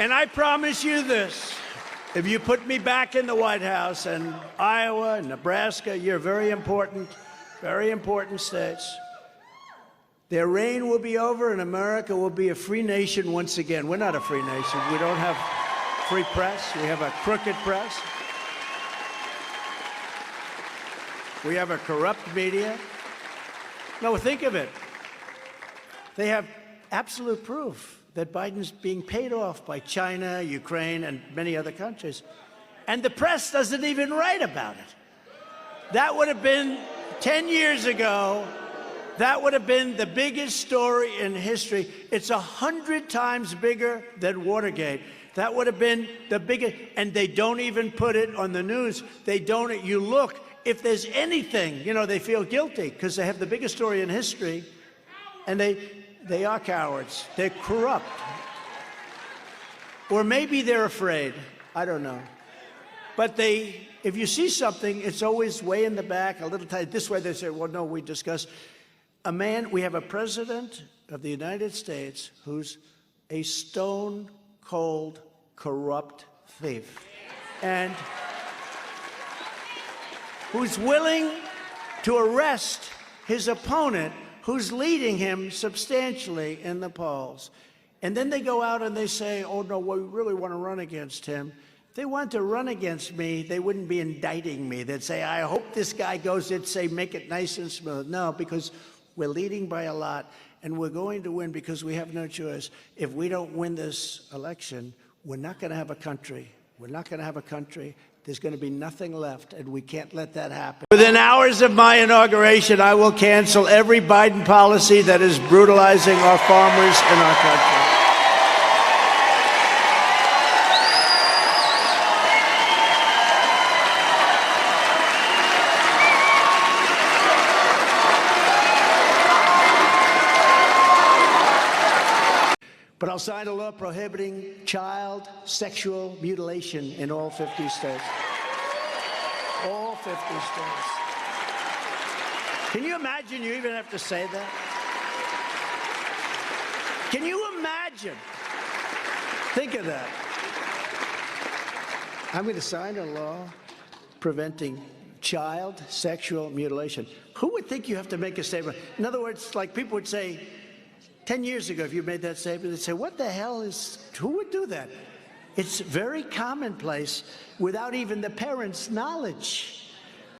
And I promise you this, if you put me back in the White House, and Iowa and Nebraska, you're very important states, their reign will be over and America will be a free nation once again. We're not a free nation. We don't have free press. We have a crooked press. We have a corrupt media. No, think of it. They have absolute proof that Biden's being paid off by China, Ukraine, and many other countries. And the press doesn't even write about it. That would have been 10 years ago. That would have been the biggest story in history. It's 100 times bigger than Watergate. That would have been the biggest, and they don't even put it on the news. They don't. You look, if there's anything, you know, they feel guilty because they have the biggest story in history, and they are cowards. They're corrupt. Or maybe they're afraid. I don't know. But if you see something, it's always way in the back, a little tight. This way they say, well, no, we discuss. We have a president of the United States who's a stone-cold, corrupt thief. And who's willing to arrest his opponent who's leading him substantially in the polls. And then they go out and they say, oh, no, we really want to run against him. If they want to run against me, they wouldn't be indicting me. They'd say, I hope this guy goes, they'd say, make it nice and smooth. No, because we're leading by a lot, and we're going to win because we have no choice. If we don't win this election, we're not going to have a country. We're not going to have a country. There's going to be nothing left, and we can't let that happen. Within hours of my inauguration, I will cancel every Biden policy that is brutalizing our farmers and our country. But I'll sign a law prohibiting child sexual mutilation in all 50 states. All 50 states. Can you imagine you even have to say that? Can you imagine? Think of that. I'm going to sign a law preventing child sexual mutilation. Who would think you have to make a statement? In other words, like people would say, 10 years ago, if you made that statement, they'd say, what the hell who would do that? It's very commonplace without even the parents' knowledge.